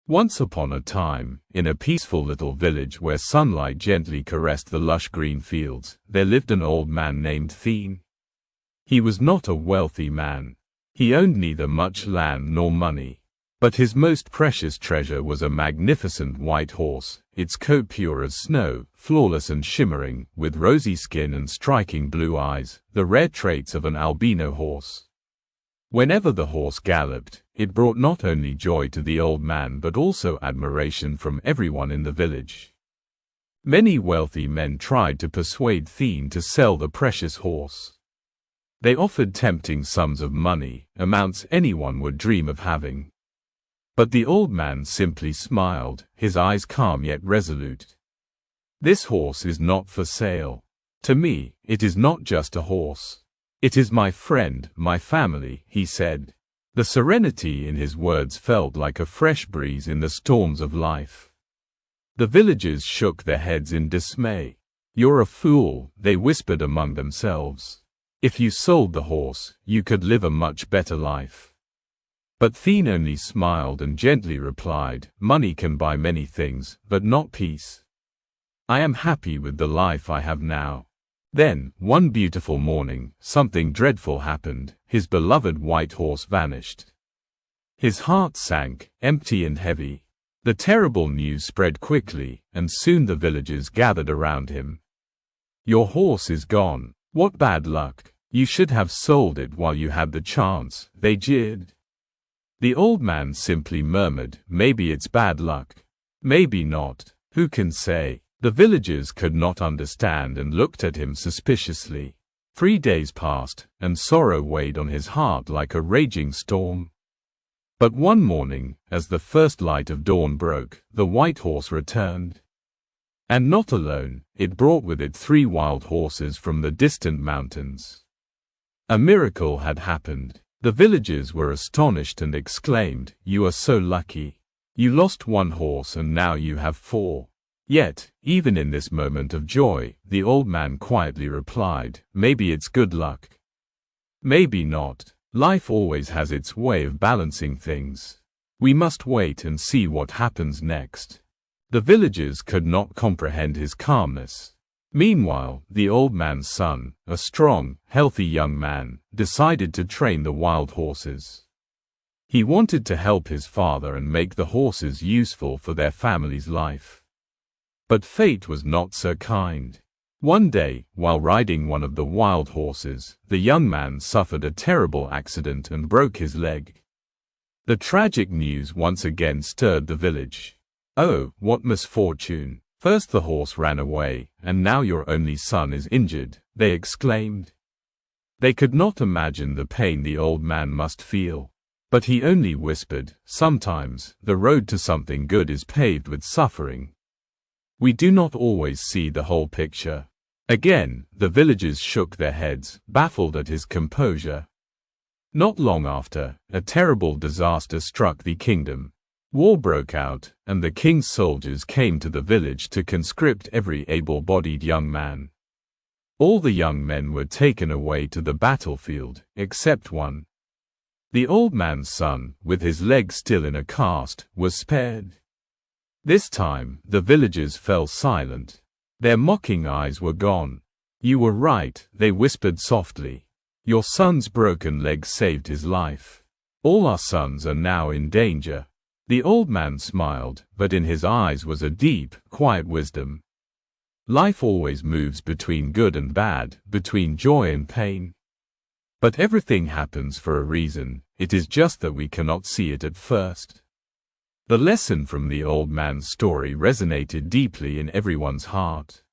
Once upon a time, in a peaceful little village where sunlight gently caressed the lush green fields, there lived an old man named Tiền. He was not a wealthy man. He owned neither much land nor money. But his most precious treasure was a magnificent white horse, its coat pure as snow, flawless and shimmering, with rosy skin and striking blue eyes, the rare traits of an albino horse. Whenever the horse galloped, it brought not only joy to the old man but also admiration from everyone in the village. Many wealthy men tried to persuade Tiền to sell the precious horse. They offered tempting sums of money, amounts anyone would dream of having. But the old man simply smiled, his eyes calm yet resolute. "This horse is not for sale. To me, it is not just a horse. It is my friend, my family," he said. The serenity in his words felt like a fresh breeze in the storms of life. The villagers shook their heads in dismay. "You're a fool," they whispered among themselves. "If you sold the horse, you could live a much better life." But Tiền only smiled and gently replied, "Money can buy many things, but not peace. I am happy with the life I have now." Then, one beautiful morning, something dreadful happened. His beloved white horse vanished. His heart sank, empty and heavy. The terrible news spread quickly, and soon the villagers gathered around him. "Your horse is gone. What bad luck. You should have sold it while you had the chance," they jeered. The old man simply murmured, "Maybe it's bad luck. Maybe not. Who can say?" The villagers could not understand and looked at him suspiciously. 3 days passed, and sorrow weighed on his heart like a raging storm. But one morning, as the first light of dawn broke, the white horse returned. And not alone, it brought with it 3 wild horses from the distant mountains. A miracle had happened. The villagers were astonished and exclaimed, "You are so lucky. You lost 1 horse and now you have 4. Yet, even in this moment of joy, the old man quietly replied, "Maybe it's good luck. Maybe not. Life always has its way of balancing things. We must wait and see what happens next." The villagers could not comprehend his calmness. Meanwhile, the old man's son, a strong, healthy young man, decided to train the wild horses. He wanted to help his father and make the horses useful for their family's life. But fate was not so kind. One day, while riding one of the wild horses, the young man suffered a terrible accident and broke his leg. The tragic news once again stirred the village. "Oh, what misfortune! First the horse ran away, and now your only son is injured," they exclaimed. They could not imagine the pain the old man must feel. But he only whispered, "Sometimes, the road to something good is paved with suffering." We do not always see the whole picture. Again, the villagers shook their heads, baffled at his composure. Not long after, a terrible disaster struck the kingdom. War broke out, and the king's soldiers came to the village to conscript every able-bodied young man. All the young men were taken away to the battlefield, except one. The old man's son, with his leg still in a cast, was spared. This time, the villagers fell silent. Their mocking eyes were gone. "You were right," they whispered softly. "Your son's broken leg saved his life. All our sons are now in danger." The old man smiled, but in his eyes was a deep, quiet wisdom. Life always moves between good and bad, between joy and pain. But everything happens for a reason. It is just that we cannot see it at first. The lesson from the old man's story resonated deeply in everyone's heart.